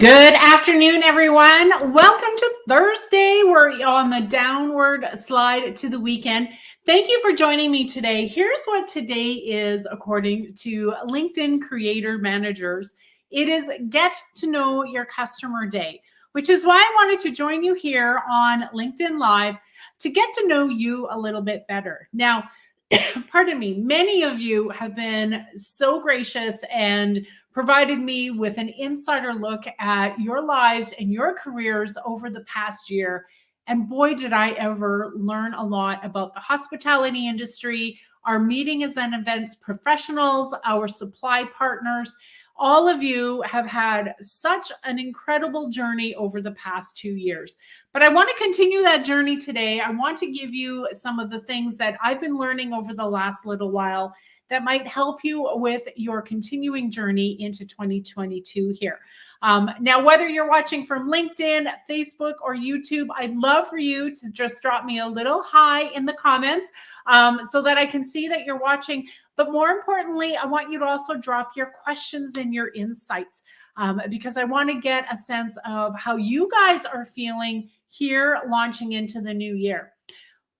Good afternoon, everyone. Welcome to Thursday. We're on the downward slide to the weekend. Thank you for joining me today. Here's what today is according to LinkedIn Creator Managers. It is Get to Know Your Customer Day, which is why I wanted to join you here on LinkedIn Live to get to know you a little bit better. Now, pardon me, many of you have been so gracious and provided me with an insider look at your lives and your careers over the past year. And boy, did I ever learn a lot about the hospitality industry, our meeting and events professionals, our supply partners. All of you have had such an incredible journey over the past 2 years. But I want to continue that journey today. I want to give you some of the things that I've been learning over the last little while that might help you with your continuing journey into 2022 here. Now, whether you're watching from LinkedIn, Facebook, or YouTube, I'd love for you to just drop me a little hi in the comments so that I can see that you're watching. But more importantly, I want you to also drop your questions and your insights because I want to get a sense of how you guys are feeling here launching into the new year.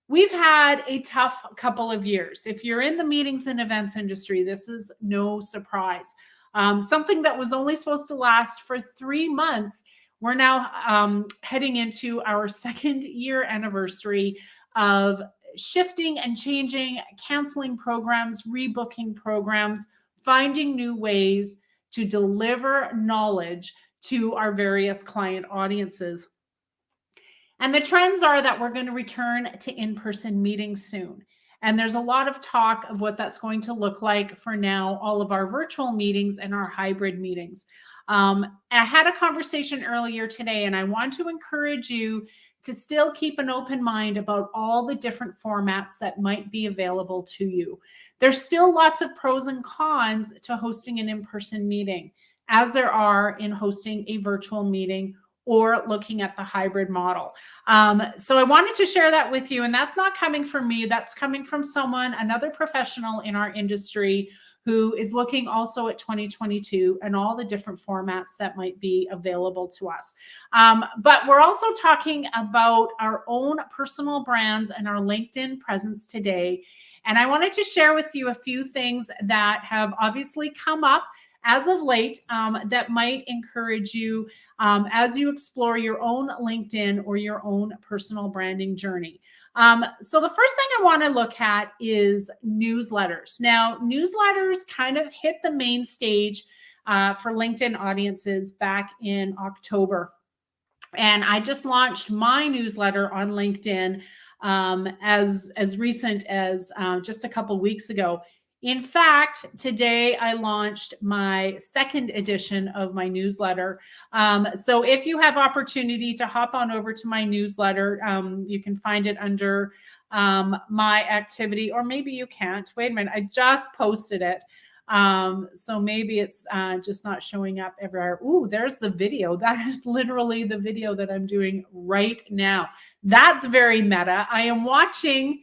We've had a tough couple of years. If you're in the meetings and events industry, this is no surprise. Something that was only supposed to last for 3 months, we're now heading into our second year anniversary of shifting and changing, canceling programs, rebooking programs, finding new ways to deliver knowledge to our various client audiences. And the trends are that we're going to return to in-person meetings soon. And there's a lot of talk of what that's going to look like for now, all of our virtual meetings and our hybrid meetings. I had a conversation earlier today, and I want to encourage you to still keep an open mind about all the different formats that might be available to you. There's still lots of pros and cons to hosting an in-person meeting, as there are in hosting a virtual meeting or looking at the hybrid model. So I wanted to share that with you. And that's not coming from me. That's coming from someone, another professional in our industry who is looking also at 2022 and all the different formats that might be available to us. But we're also talking about our own personal brands and our LinkedIn presence today. And I wanted to share with you a few things that have obviously come up as of late that might encourage you as you explore your own LinkedIn or your own personal branding journey. So the first thing I want to look at is newsletters. Now, newsletters kind of hit the main stage for LinkedIn audiences back in October. And I just launched my newsletter on LinkedIn as recent as just a couple weeks ago. In fact, today I launched my second edition of my newsletter. So if you have opportunity to hop on over to my newsletter, you can find it under my activity, or maybe you can't. Wait a minute, I just posted it. So maybe it's just not showing up everywhere. Ooh, there's the video. That is literally the video that I'm doing right now. That's very meta. I am watching.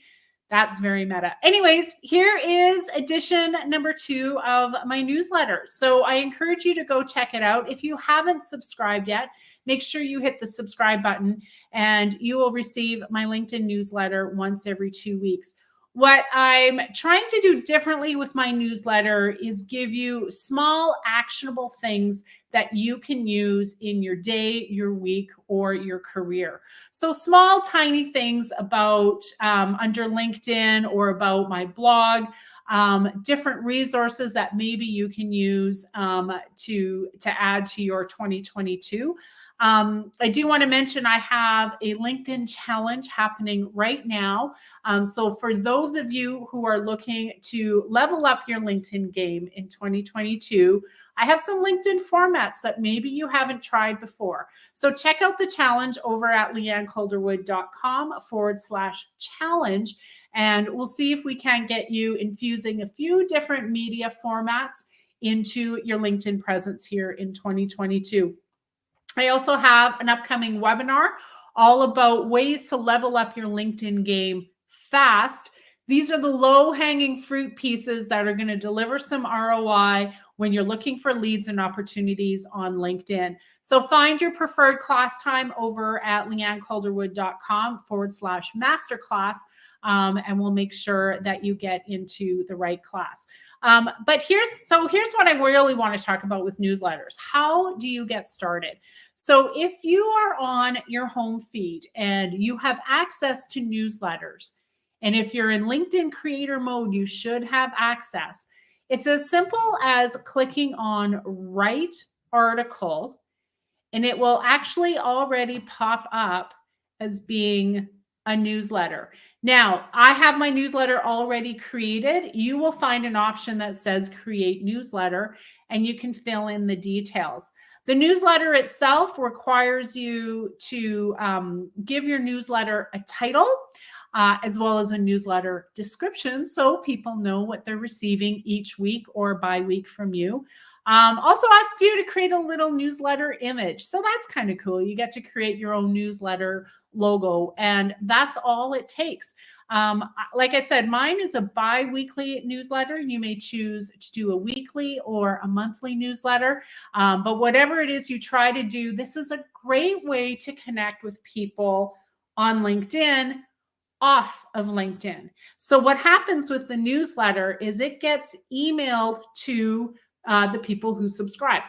That's very meta. Anyways, here is edition number 2 of my newsletter. So I encourage you to go check it out. If you haven't subscribed yet, make sure you hit the subscribe button and you will receive my LinkedIn newsletter once every 2 weeks. What I'm trying to do differently with my newsletter is give you small, actionable things that you can use in your day, your week, or your career. So small, tiny things about under LinkedIn or about my blog, different resources that maybe you can use to add to your 2022. I do want to mention I have a LinkedIn challenge happening right now. So for those of you who are looking to level up your LinkedIn game in 2022, I have some LinkedIn formats that maybe you haven't tried before. So check out the challenge over at leannecalderwood.com/challenge. And we'll see if we can get you infusing a few different media formats into your LinkedIn presence here in 2022. I also have an upcoming webinar all about ways to level up your LinkedIn game fast. These are the low-hanging fruit pieces that are going to deliver some ROI when you're looking for leads and opportunities on LinkedIn. So find your preferred class time over at leannecalderwood.com/masterclass. And we'll make sure that you get into the right class. But here's what I really want to talk about with newsletters. How do you get started? So if you are on your home feed and you have access to newsletters, and if you're in LinkedIn creator mode, you should have access. It's as simple as clicking on Write Article, and it will actually already pop up as being a newsletter. Now, I have my newsletter already created. You will find an option that says Create Newsletter, and you can fill in the details. The newsletter itself requires you to give your newsletter a title, as well as a newsletter description, so people know what they're receiving each week or bi-week from you. Also ask you to create a little newsletter image. So that's kind of cool. You get to create your own newsletter logo, and that's all it takes. Like I said, mine is a bi-weekly newsletter. You may choose to do a weekly or a monthly newsletter, but whatever it is you try to do, this is a great way to connect with people on LinkedIn, off of LinkedIn. So what happens with the newsletter is it gets emailed to the people who subscribe.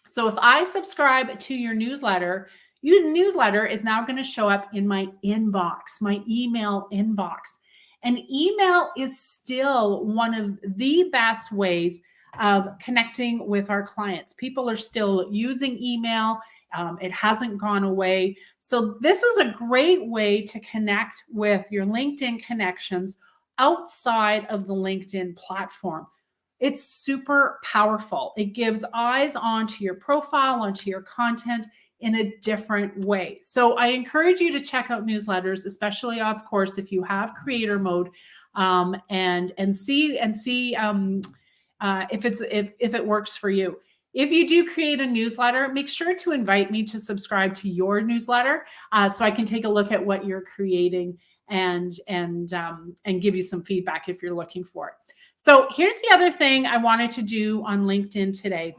So if I subscribe to your newsletter is now going to show up in my inbox, my email inbox. And email is still one of the best ways of connecting with our clients. People are still using email. It hasn't gone away. So this is a great way to connect with your LinkedIn connections outside of the LinkedIn platform. It's super powerful. It gives eyes onto your profile, onto your content in a different way. So I encourage you to check out newsletters, especially, of course, if you have creator mode, and see if it works for you. If you do create a newsletter, make sure to invite me to subscribe to your newsletter, so I can take a look at what you're creating and give you some feedback if you're looking for it. So here's the other thing I wanted to do on LinkedIn today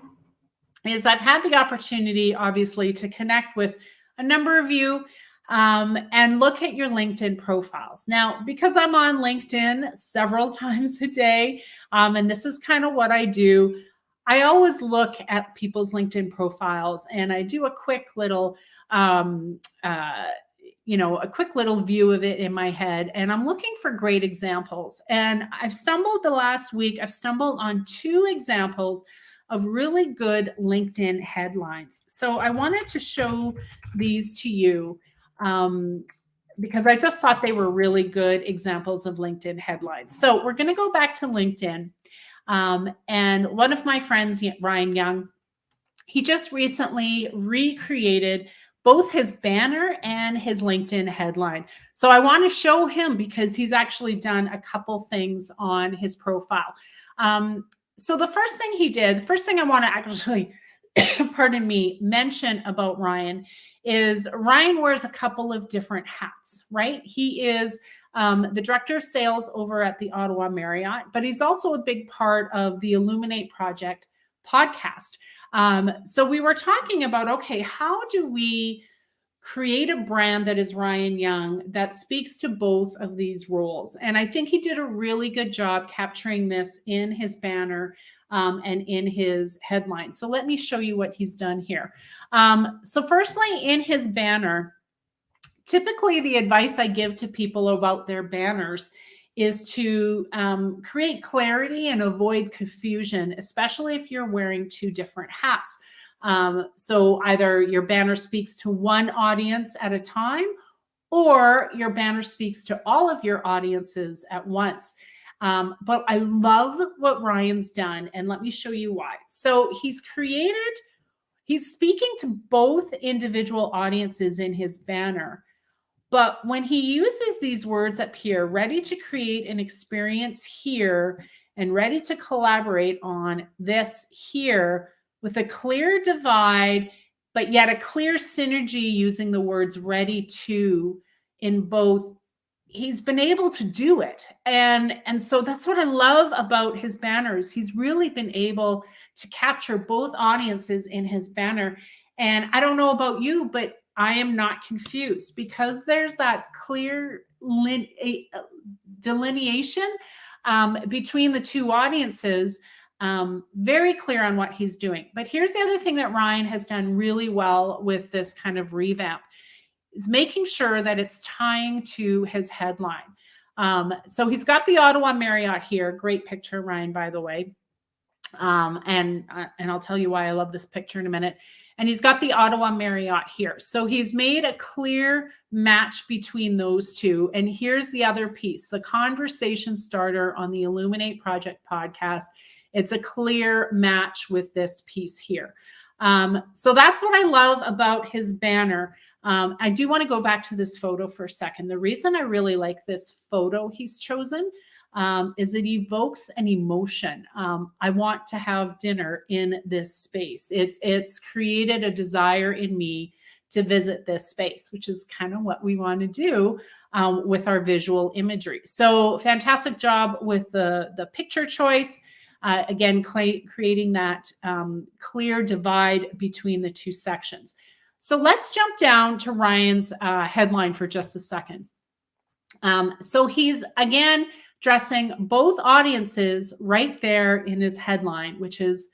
is I've had the opportunity, obviously, to connect with a number of you and look at your LinkedIn profiles. Now, because I'm on LinkedIn several times a day, and this is kind of what I do, I always look at people's LinkedIn profiles and I do a quick little a quick little view of it in my head, and I'm looking for great examples. And I've stumbled on 2 examples of really good LinkedIn headlines. So I wanted to show these to you because I just thought they were really good examples of LinkedIn headlines. So we're going to go back to LinkedIn. And one of my friends, Ryan Young, he just recently recreated both his banner and his LinkedIn headline. So I want to show him because he's actually done a couple things on his profile. So the first thing I want to actually, mention about Ryan is Ryan wears a couple of different hats, right? He is the director of sales over at the Ottawa Marriott, but he's also a big part of the Illuminate Project podcast. So we were talking about, okay, how do we create a brand that is Ryan Young that speaks to both of these roles? And I think he did a really good job capturing this in his banner and in his headline. So let me show you what he's done here. So firstly, in his banner, typically the advice I give to people about their banners is to create clarity and avoid confusion, especially if you're wearing 2 different hats. So either your banner speaks to one audience at a time, or your banner speaks to all of your audiences at once. But I love what Ryan's done, and let me show you why. So he's speaking to both individual audiences in his banner. But when he uses these words up here, ready to create an experience here and ready to collaborate on this here, with a clear divide, but yet a clear synergy using the words ready to in both he's been able to do it. And so that's what I love about his banners. He's really been able to capture both audiences in his banner. And I don't know about you, but I am not confused because there's that clear delineation between the two audiences. Very clear on what he's doing. But here's the other thing that Ryan has done really well with this kind of revamp, is making sure that it's tying to his headline. So he's got the Ottawa Marriott here. Great picture, Ryan, by the way. And I'll tell you why I love this picture in a minute. And he's got the Ottawa Marriott here. So he's made a clear match between those two. And here's the other piece, the conversation starter on the Illuminate Project podcast. It's a clear match with this piece here. So that's what I love about his banner. I do want to go back to this photo for a second. The reason I really like this photo he's chosen is it evokes an emotion. I want to have dinner in this space. It's created a desire in me to visit this space, which is kind of what we want to do with our visual imagery. So fantastic job with the picture choice. Again, creating that clear divide between the two sections. So let's jump down to Ryan's headline for just a second. So he's, again, dressing both audiences right there in his headline, which is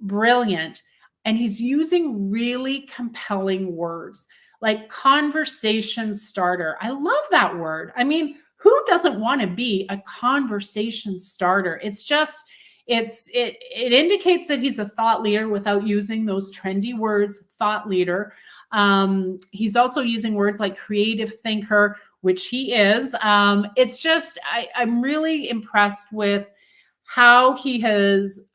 brilliant. And he's using really compelling words like conversation starter. I love that word. I mean, who doesn't want to be a conversation starter? It's just, it indicates that he's a thought leader without using those trendy words, thought leader. He's also using words like creative thinker, which he is. It's just, I'm really impressed with how he has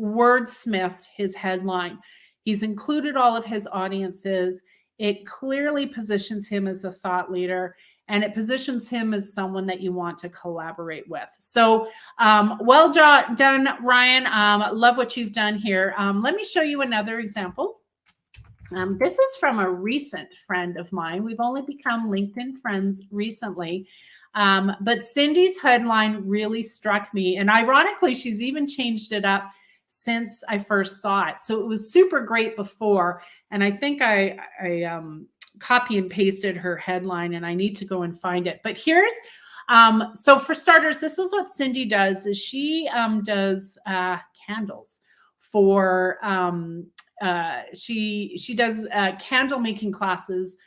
wordsmithed his headline. He's included all of his audiences. It clearly positions him as a thought leader, and it positions him as someone that you want to collaborate with. So well done, Ryan. Love what you've done here. Let me show you another example. This is from a recent friend of mine. We've only become LinkedIn friends recently. But Cindy's headline really struck me. And ironically, she's even changed it up since I first saw it. So it was super great before. And I think I copy and pasted her headline, and I need to go and find it. But here's, so for starters, this is what Cindy does, is she does candles for, she does candle making classes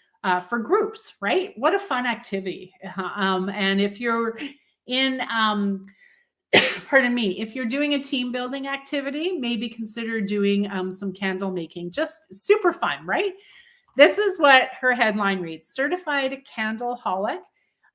for groups, right? What a fun activity. And if you're in, pardon me, if you're doing a team building activity, maybe consider doing some candle making. Just super fun, right? This is what her headline reads: Certified Candleholic,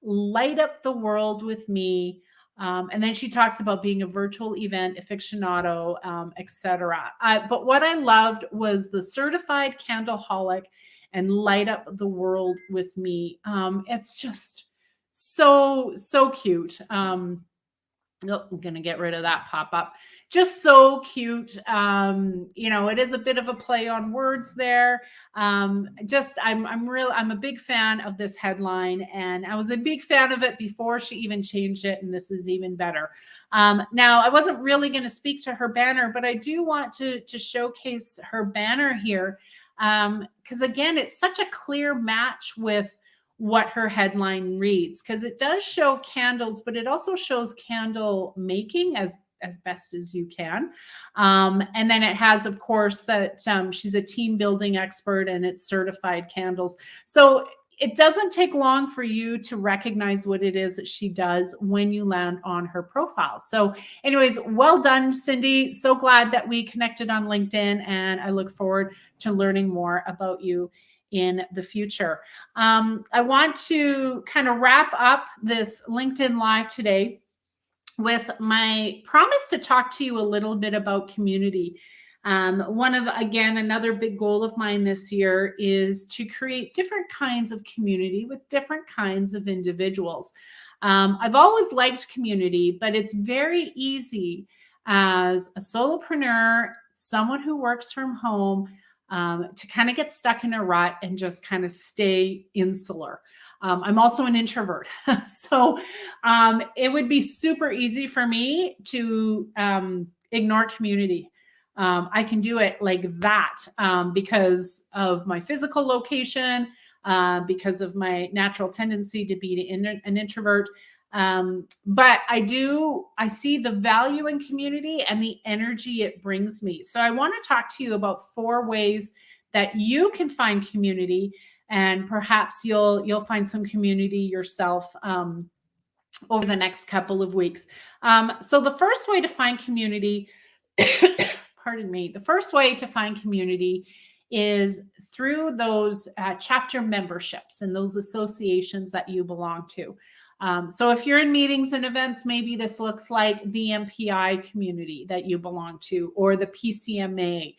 light up the world with me. And then she talks about being a virtual event aficionado, etc. But what I loved was the certified candleholic and light up the world with me. It's just so cute. Oh, I'm going to get rid of that pop-up. Just so cute. You know, it is a bit of a play on words there. I'm a big fan of this headline, and I was a big fan of it before she even changed it, and this is even better. Now, I wasn't really going to speak to her banner, but I do want to showcase her banner here, because again, it's such a clear match with what her headline reads, because it does show candles, but it also shows candle making as best as you can. And then it has, of course, that she's a team building expert and it's certified candles. So it doesn't take long for you to recognize what it is that she does when you land on her profile. So anyways, well done, Cindy. So glad that we connected on LinkedIn, and I look forward to learning more about you in the future. I want to kind of wrap up this LinkedIn Live today with my promise to talk to you a little bit about community. Another big goal of mine this year is to create different kinds of community with different kinds of individuals. I've always liked community, but it's very easy as a solopreneur, someone who works from home, to kind of get stuck in a rut and just kind of stay insular. I'm also an introvert. So it would be super easy for me to ignore community. I can do it like that because of my physical location, because of my natural tendency to be an introvert. But I see the value in community and the energy it brings me. So I want to talk to you about 4 ways that you can find community, and perhaps you'll find some community yourself over the next couple of weeks. So the first way to find community, pardon me, the first way to find community is through those chapter memberships and those associations that you belong to. So if you're in meetings and events, maybe this looks like the MPI community that you belong to, or the PCMA.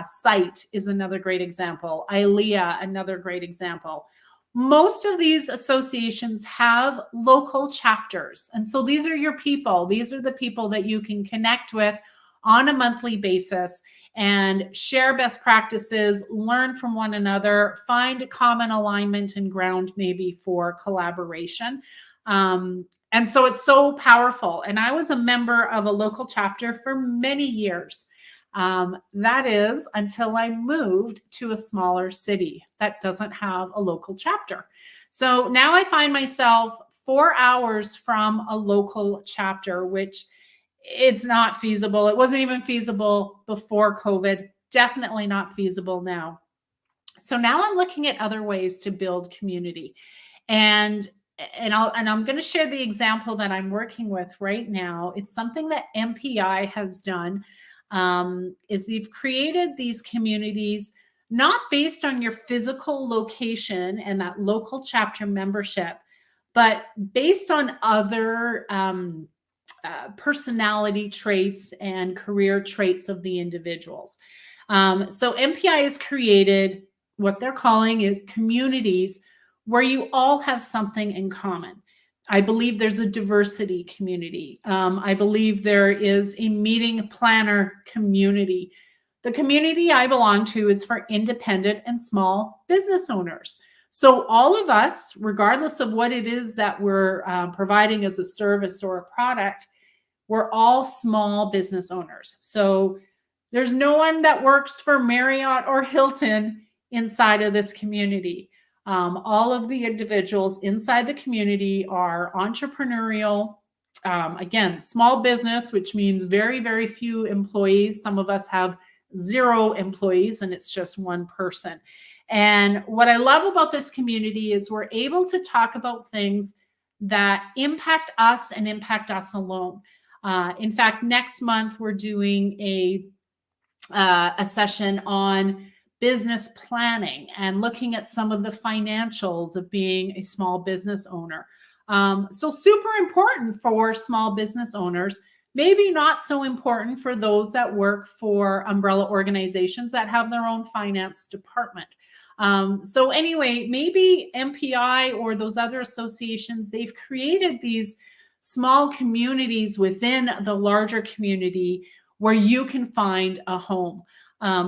Site is another great example. ILEA, another great example. Most of these associations have local chapters. And so these are your people. These are the people that you can connect with on a monthly basis and share best practices, learn from one another, find common alignment and ground maybe for collaboration. And so it's so powerful. And I was a member of a local chapter for many years. That is until I moved to a smaller city that doesn't have a local chapter. So now I find myself 4 hours from a local chapter, which it's not feasible. It wasn't even feasible before COVID, definitely not feasible now. So now I'm looking at other ways to build community. And I'm going to share the example that I'm working with right now. It's something that MPI has done. Is they've created these communities not based on your physical location and that local chapter membership, but based on other personality traits and career traits of the individuals. So MPI has created what they're calling is communities where you all have something in common. I believe there's a diversity community. I believe there is a meeting planner community. The community I belong to is for independent and small business owners. So all of us, regardless of what it is that we're providing as a service or a product, we're all small business owners. So there's no one that works for Marriott or Hilton inside of this community. All of the individuals inside the community are entrepreneurial. Again, small business, which means very, very few employees. Some of us have 0 employees and it's just one person. And what I love about this community is we're able to talk about things that impact us and impact us alone. In fact, next month we're doing a session on business planning and looking at some of the financials of being a small business owner. So super important for small business owners, maybe not so important for those that work for umbrella organizations that have their own finance department. So anyway, maybe MPI or those other associations, they've created these small communities within the larger community where you can find a home.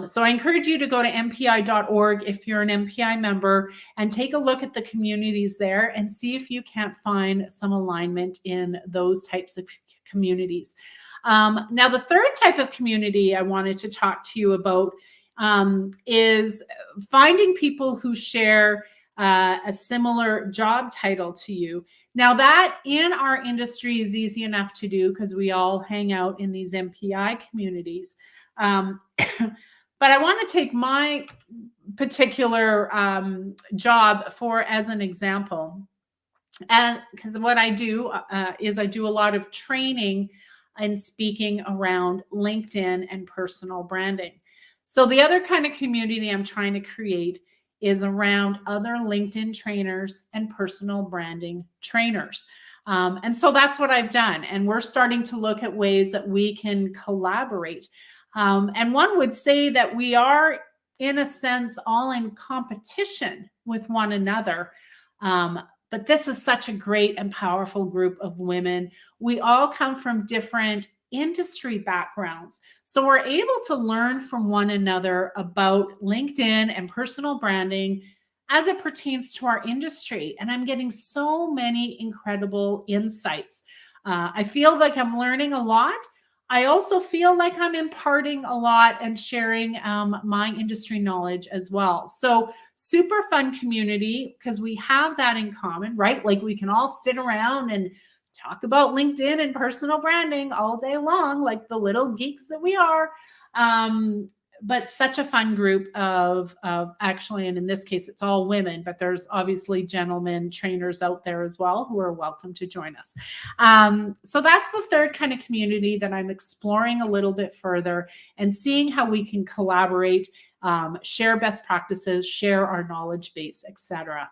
So I encourage you to go to mpi.org if you're an MPI member and take a look at the communities there and see if you can't find some alignment in those types of communities. Now, the third type of community I wanted to talk to you about is finding people who share a similar job title to you. Now, that in our industry is easy enough to do because we all hang out in these MPI communities. But I want to take my particular job as an example. And because what I do is I do a lot of training and speaking around LinkedIn and personal branding. So the other kind of community I'm trying to create is around other LinkedIn trainers and personal branding trainers. And so that's what I've done. And we're starting to look at ways that we can collaborate. And one would say that we are, in a sense, all in competition with one another. But this is such a great and powerful group of women. We all come from different industry backgrounds. So we're able to learn from one another about LinkedIn and personal branding as it pertains to our industry. And I'm getting so many incredible insights. I feel like I'm learning a lot. I also feel like I'm imparting a lot and sharing my industry knowledge as well. So super fun community because we have that in common, right? Like we can all sit around and talk about LinkedIn and personal branding all day long, like the little geeks that we are. But such a fun group of actually, and in this case, it's all women, but there's obviously gentlemen trainers out there as well who are welcome to join us. So that's the third kind of community that I'm exploring a little bit further and seeing how we can collaborate, share best practices, share our knowledge base, etc.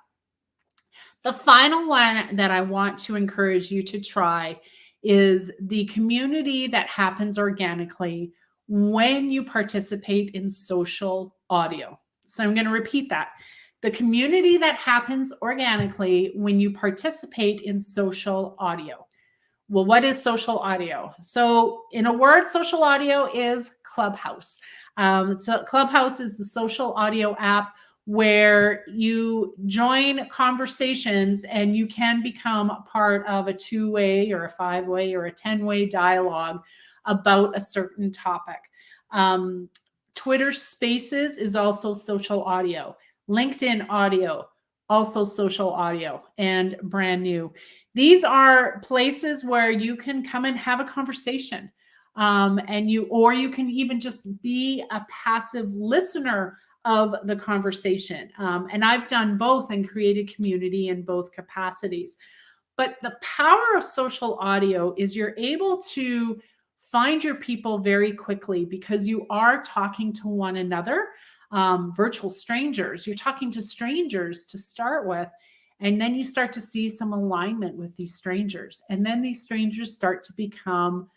The final one that I want to encourage you to try is the community that happens organically when you participate in social audio. So I'm going to repeat that. The community that happens organically when you participate in social audio. Well, what is social audio? So in a word, social audio is Clubhouse. So Clubhouse is the social audio app where you join conversations and you can become part of a 2-way or a 5-way or a 10-way dialogue about a certain topic. Twitter Spaces is also social audio. LinkedIn audio, also social audio and brand new. These are places where you can come and have a conversation. Or you can even just be a passive listener of the conversation. And I've done both and created community in both capacities. But the power of social audio is you're able to find your people very quickly because you are talking to one another, virtual strangers. You're talking to strangers to start with. And then you start to see some alignment with these strangers. And then these strangers start to become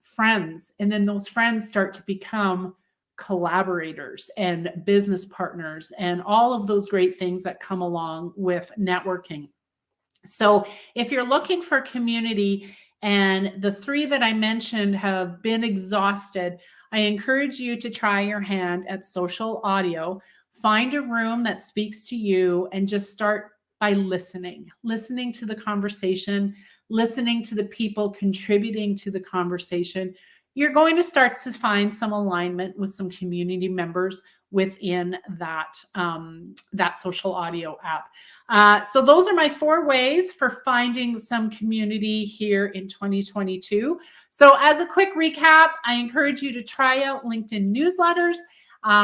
friends. And then those friends start to become collaborators and business partners and all of those great things that come along with networking. So if you're looking for community and the three that I mentioned have been exhausted, I encourage you to try your hand at social audio. Find a room that speaks to you and just start by listening to the conversation, listening to the people contributing to the conversation. You're going to start to find some alignment with some community members within that, that social audio app. So those are my 4 ways for finding some community here in 2022. So as a quick recap, I encourage you to try out LinkedIn newsletters.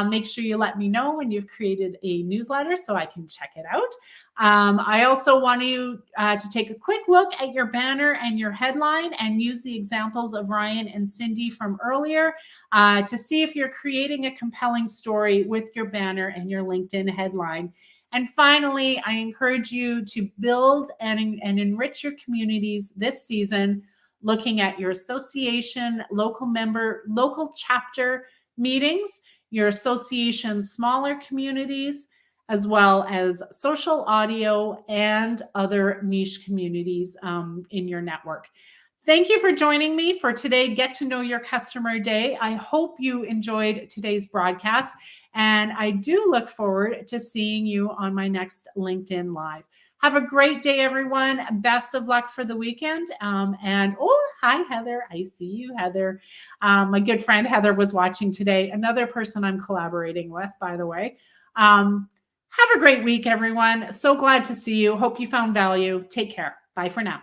Make sure you let me know when you've created a newsletter so I can check it out. I also want you to take a quick look at your banner and your headline and use the examples of Ryan and Cindy from earlier to see if you're creating a compelling story with your banner and your LinkedIn headline. And finally, I encourage you to build and enrich your communities this season, looking at your association, local member, local chapter meetings, your association's smaller communities, as well as social audio and other niche communities in your network. Thank you for joining me for today, Get to Know Your Customer Day. I hope you enjoyed today's broadcast, and I do look forward to seeing you on my next LinkedIn Live. Have a great day, everyone. Best of luck for the weekend. And hi, Heather. I see you, Heather. My good friend Heather was watching today. Another person I'm collaborating with, by the way. Have a great week, everyone. So glad to see you. Hope you found value. Take care. Bye for now.